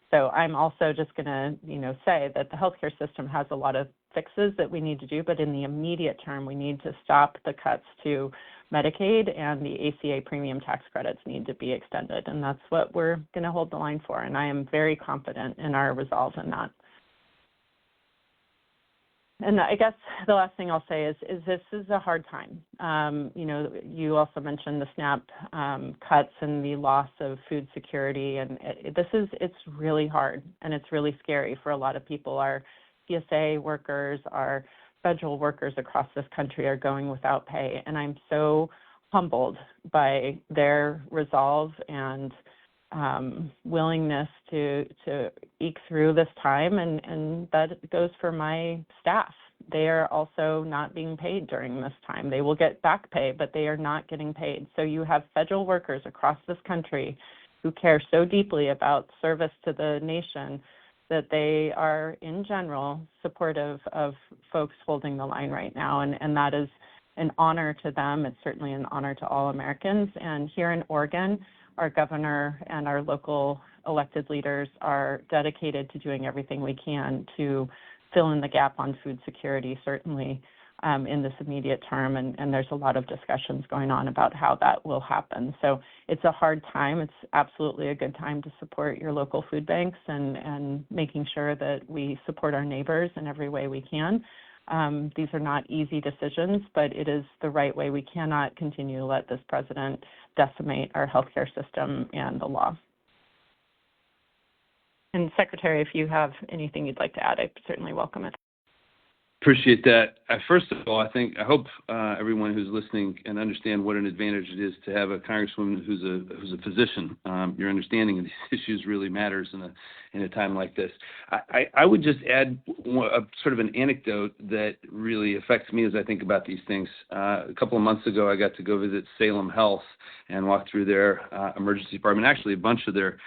So I'm also just going to, say that the healthcare system has a lot of fixes that we need to do, but in the immediate term, we need to stop the cuts to Medicaid, and the ACA premium tax credits need to be extended, and that's what we're going to hold the line for, and I am very confident in our resolve in that. And I guess the last thing I'll say is this is a hard time. You also mentioned the SNAP cuts and the loss of food security, and it's really hard and it's really scary for a lot of people. Our CSA workers, our federal workers across this country are going without pay, and I'm so humbled by their resolve and willingness to eke through this time, and that goes for my staff. They are also not being paid during this time. They will get back pay, but they are not getting paid. So you have federal workers across this country who care so deeply about service to the nation that they are, in general, supportive of folks holding the line right now, and that is an honor to them. It's certainly an honor to all Americans. And here in Oregon, our governor and our local elected leaders are dedicated to doing everything we can to fill in the gap on food security, certainly in this immediate term, and there's a lot of discussions going on about how that will happen. So it's a hard time. It's absolutely a good time to support your local food banks and making sure that we support our neighbors in every way we can. These are not easy decisions, but it is the right way. We cannot continue to let this president decimate our healthcare system and the law. And Secretary, if you have anything you'd like to add, I certainly welcome it. Appreciate that. First of all, I hope everyone who's listening can understand what an advantage it is to have a congresswoman who's a physician. Your understanding of these issues really matters in a time like this. I would just add sort of an anecdote that really affects me as I think about these things. A couple of months ago, I got to go visit Salem Health and walk through their emergency department, actually a bunch of their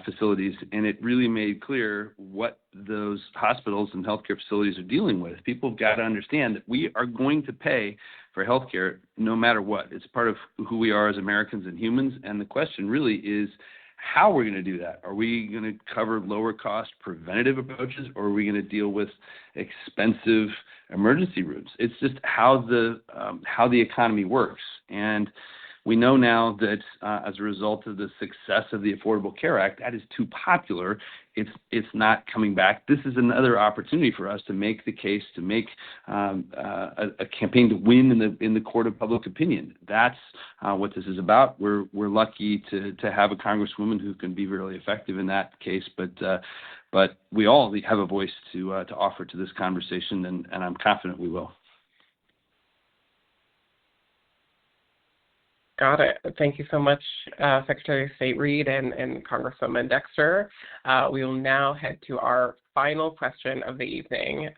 facilities, and it really made clear what those hospitals and healthcare facilities are dealing with. People have got to understand that we are going to pay for healthcare no matter what. It's part of who we are as Americans and humans, and the question really is how we're going to do that. Are we going to cover lower cost preventative approaches, or are we going to deal with expensive emergency rooms? It's just how the economy works. And we know now that as a result of the success of the Affordable Care Act, that is too popular. It's not coming back. This is another opportunity for us to make the case, to make a campaign to win in the court of public opinion. That's what this is about. We're lucky to have a congresswoman who can be really effective in that case, but we all have a voice to offer to this conversation, and I'm confident we will. Got it. Thank you so much, Secretary of State Reed and Congresswoman Dexter. We will now head to our final question of the evening.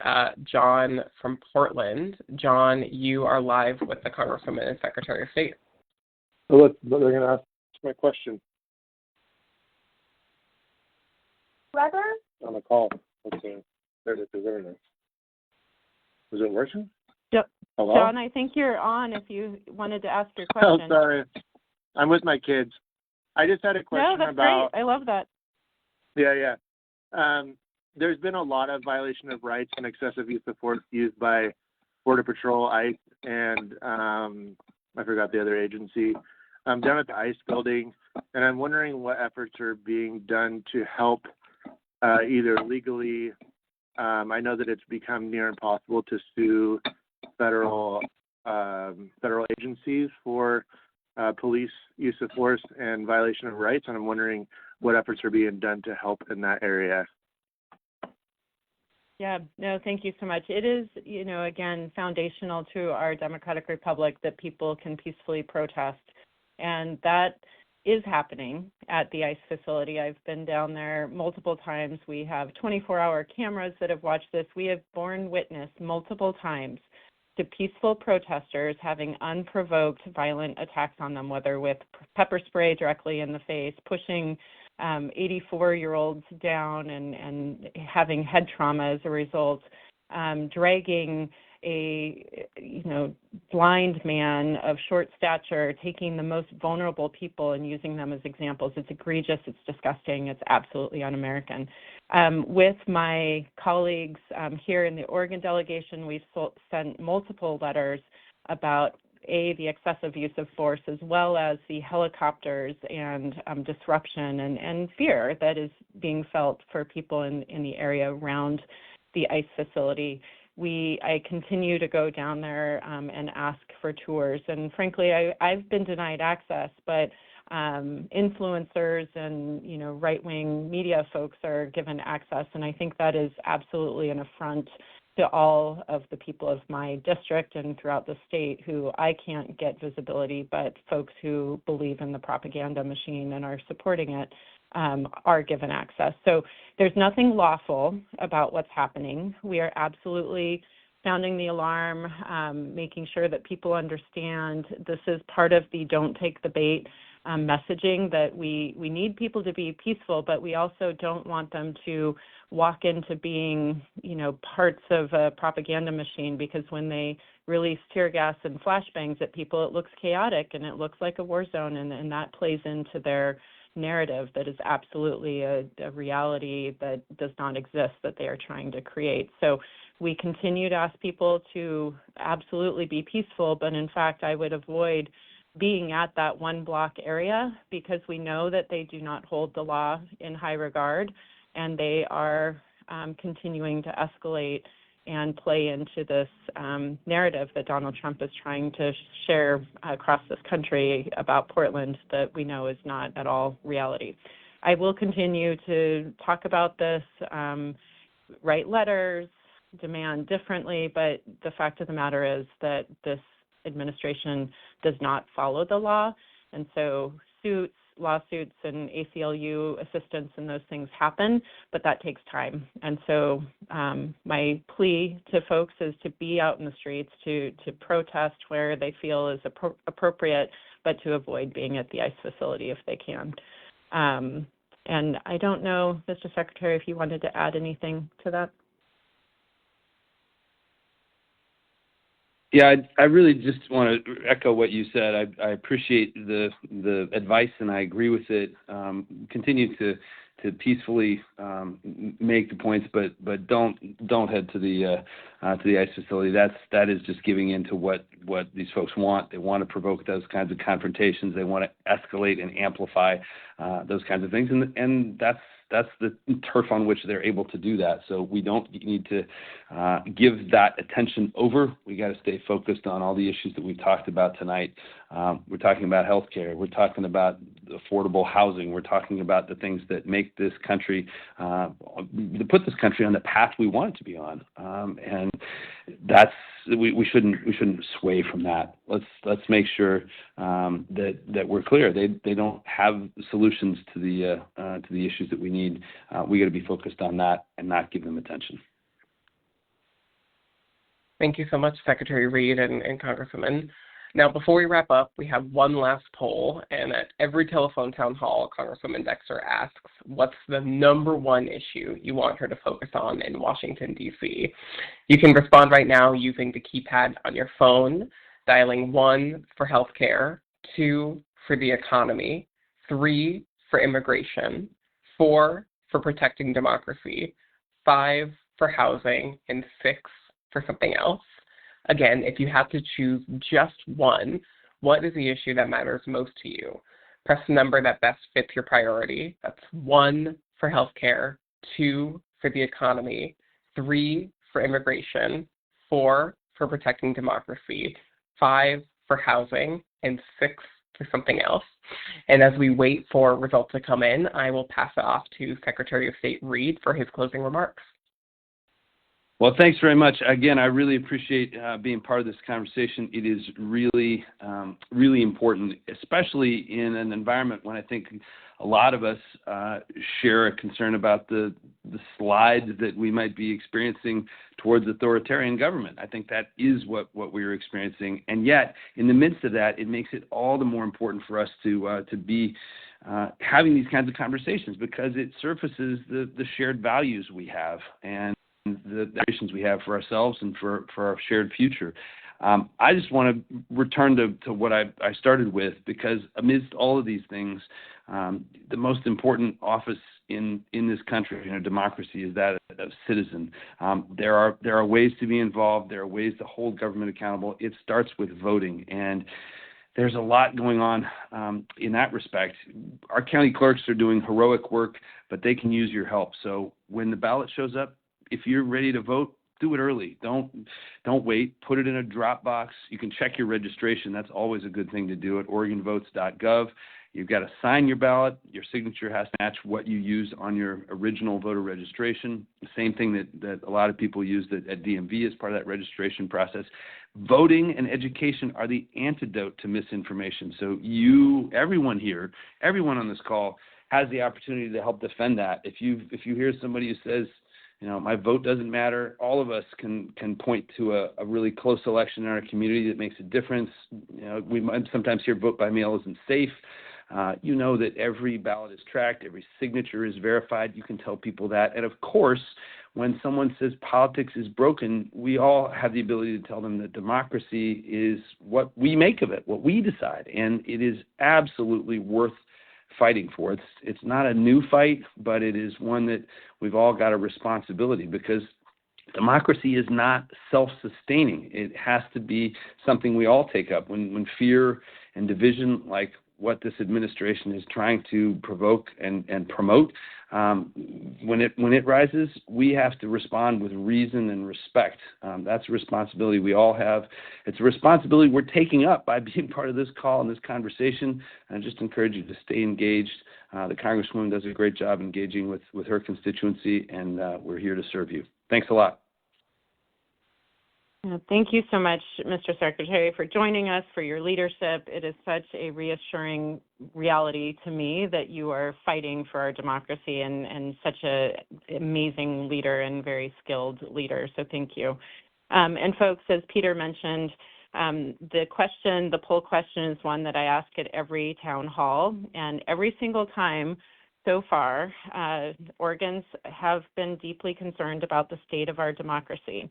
John from Portland. John, you are live with the Congresswoman and Secretary of State. Oh, look, they're going to ask my question. Brother? On the call. Let's see. There it is. Is it working? Yep. Hello? John, I think you're on if you wanted to ask your question. Oh, sorry. I'm with my kids. I just had a question No, that's about... great. I love that. Yeah. There's been a lot of violation of rights and excessive use of force used by Border Patrol, ICE, and I forgot the other agency, down at the ICE building. And I'm wondering what efforts are being done to help either legally... I know that it's become near impossible to sue federal agencies for police use of force and violation of rights, and I'm wondering what efforts are being done to help in that area. Yeah, no, thank you so much. It is, again, foundational to our democratic republic that people can peacefully protest, and that is happening at the ICE facility. I've been down there multiple times. We have 24-hour cameras that have watched this. We have borne witness multiple times to peaceful protesters having unprovoked violent attacks on them, whether with pepper spray directly in the face, pushing 84-year-olds down and having head trauma as a result, dragging a blind man of short stature, taking the most vulnerable people and using them as examples. It's egregious, it's disgusting, it's absolutely un-American. With my colleagues here in the Oregon delegation, we've sent multiple letters about the excessive use of force, as well as the helicopters and disruption and fear that is being felt for people in the area around the ICE facility. I continue to go down there and ask for tours. And frankly, I've been denied access, but influencers and, right-wing media folks are given access. And I think that is absolutely an affront to all of the people of my district and throughout the state who I can't get visibility, but folks who believe in the propaganda machine and are supporting it are given access. So there's nothing lawful about what's happening. We are absolutely sounding the alarm, making sure that people understand this is part of the don't take the bait messaging, that we need people to be peaceful, but we also don't want them to walk into being, parts of a propaganda machine, because when they release tear gas and flashbangs at people, it looks chaotic and it looks like a war zone, and that plays into their narrative that is absolutely a reality that does not exist that they are trying to create. So we continue to ask people to absolutely be peaceful, but in fact, I would avoid being at that one block area because we know that they do not hold the law in high regard, and they are continuing to escalate and play into this narrative that Donald Trump is trying to share across this country about Portland that we know is not at all reality. I will continue to talk about this, write letters, demand differently, but the fact of the matter is that this administration does not follow the law, and so lawsuits and ACLU assistance and those things happen, but that takes time. And so my plea to folks is to be out in the streets, to protest where they feel is appropriate, but to avoid being at the ICE facility if they can. And I don't know, Mr. Secretary, if you wanted to add anything to that. Yeah, I really just want to echo what you said. I appreciate the advice, and I agree with it. Continue to peacefully make the points, but don't head to the ICE facility. That is just giving in to what these folks want. They want to provoke those kinds of confrontations. They want to escalate and amplify those kinds of things, and that's the turf on which they're able to do that. So we don't need to give that attention over. We got to stay focused on all the issues that we've talked about tonight. We're talking about healthcare. We're talking about affordable housing. We're talking about the things that make this country, that put this country on the path we want it to be on. And that's we shouldn't sway from that. Let's make sure that we're clear. They don't have solutions to the issues that we need. We got to be focused on that and not give them attention. Thank you so much, Secretary Reed and Congresswoman. Now, before we wrap up, we have one last poll, and at every telephone town hall, Congresswoman Dexter asks, what's the number one issue you want her to focus on in Washington, D.C.? You can respond right now using the keypad on your phone, dialing 1 for healthcare, 2 for the economy, 3 for immigration, 4 for protecting democracy, 5 for housing, and 6 for something else. Again, if you have to choose just one, what is the issue that matters most to you? Press the number that best fits your priority. That's 1 for healthcare, 2 for the economy, 3 for immigration, 4 for protecting democracy, 5 for housing, and 6 for something else. And as we wait for results to come in, I will pass it off to Secretary of State Reed for his closing remarks. Well, thanks very much. Again, I really appreciate being part of this conversation. It is really, really important, especially in an environment when I think a lot of us share a concern about the slide that we might be experiencing towards authoritarian government. I think that is what we're experiencing. And yet, in the midst of that, it makes it all the more important for us to be having these kinds of conversations because it surfaces the shared values we have and the visions we have for ourselves and for our shared future. I just want to return to what I started with because amidst all of these things, the most important office in this country, in a democracy, is that of citizen. There are ways to be involved. There are ways to hold government accountable. It starts with voting, and there's a lot going on in that respect. Our county clerks are doing heroic work, but they can use your help. So when the ballot shows up, if you're ready to vote, do it early. Don't wait. Put it in a drop box. You can check your registration. That's always a good thing to do at OregonVotes.gov. You've got to sign your ballot. Your signature has to match what you used on your original voter registration. The same thing that a lot of people use at DMV as part of that registration process. Voting and education are the antidote to misinformation. So everyone here, everyone on this call has the opportunity to help defend that. If you hear somebody who says, my vote doesn't matter, all of us can point to a really close election in our community that makes a difference. We might sometimes hear vote by mail isn't safe. That every ballot is tracked, every signature is verified. You can tell people that. And of course, when someone says politics is broken, we all have the ability to tell them that democracy is what we make of it, what we decide. And it is absolutely worth fighting for. It's not a new fight, but it is one that we've all got a responsibility, because democracy is not self-sustaining. It has to be something we all take up. When fear and division, like what this administration is trying to provoke and promote, when it rises, we have to respond with reason and respect. That's a responsibility we all have. It's a responsibility we're taking up by being part of this call and this conversation. And I just encourage you to stay engaged. The Congresswoman does a great job engaging with her constituency, and we're here to serve you. Thanks a lot. Thank you so much, Mr. Secretary, for joining us, for your leadership. It is such a reassuring reality to me that you are fighting for our democracy, and such an amazing leader and very skilled leader. So thank you. And folks, as Peter mentioned, the poll question is one that I ask at every town hall, and every single time so far, Oregons have been deeply concerned about the state of our democracy.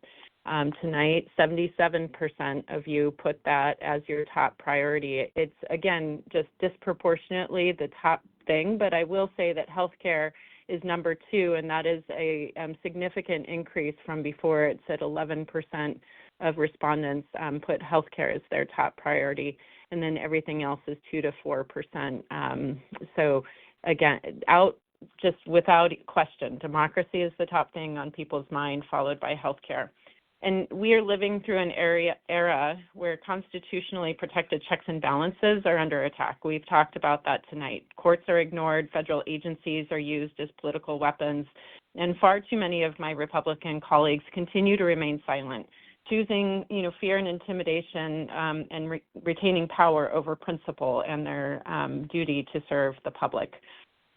Tonight, 77% of you put that as your top priority. It's, again, just disproportionately the top thing, but I will say that healthcare is number 2, and that is a significant increase from before. It's at 11% of respondents put healthcare as their top priority, and then everything else is 2 to 4%. So again, just without question, democracy is the top thing on people's mind, followed by healthcare. And we are living through an era where constitutionally protected checks and balances are under attack. We've talked about that tonight. Courts are ignored, federal agencies are used as political weapons, and far too many of my Republican colleagues continue to remain silent, choosing, fear and intimidation, and retaining power over principle and their duty to serve the public.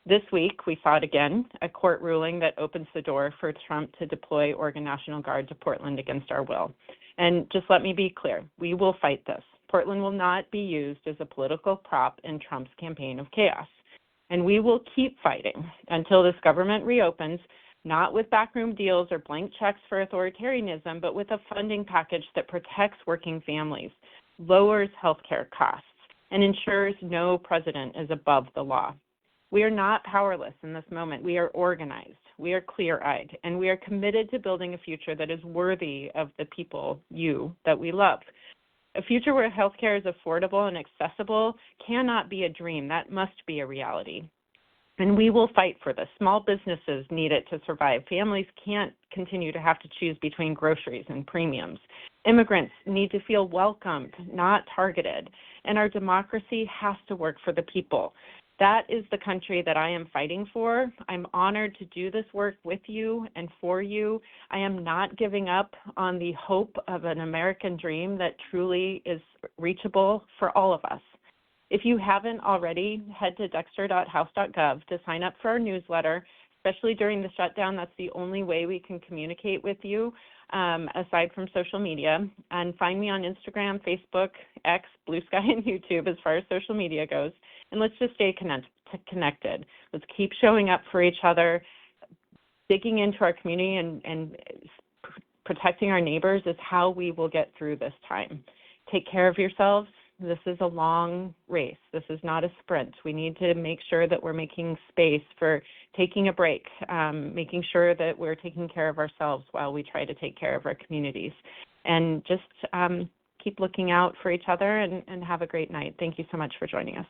This week, we saw it again, a court ruling that opens the door for Trump to deploy Oregon National Guard to Portland against our will. And just let me be clear, we will fight this. Portland will not be used as a political prop in Trump's campaign of chaos. And we will keep fighting until this government reopens, not with backroom deals or blank checks for authoritarianism, but with a funding package that protects working families, lowers healthcare costs, and ensures no president is above the law. We are not powerless in this moment. We are organized, we are clear-eyed, and we are committed to building a future that is worthy of the people, that we love. A future where healthcare is affordable and accessible cannot be a dream. That must be a reality. And we will fight for this. Small businesses need it to survive. Families can't continue to have to choose between groceries and premiums. Immigrants need to feel welcomed, not targeted. And our democracy has to work for the people. That is the country that I am fighting for. I'm honored to do this work with you and for you. I am not giving up on the hope of an American dream that truly is reachable for all of us. If you haven't already, head to dexter.house.gov to sign up for our newsletter, especially during the shutdown. That's the only way we can communicate with you, aside from social media. And find me on Instagram, Facebook, X, Blue Sky, and YouTube as far as social media goes. And let's just stay connected. Let's keep showing up for each other. Digging into our community and protecting our neighbors is how we will get through this time. Take care of yourselves. This is a long race. This is not a sprint. We need to make sure that we're making space for taking a break, making sure that we're taking care of ourselves while we try to take care of our communities. And just keep looking out for each other and have a great night. Thank you so much for joining us.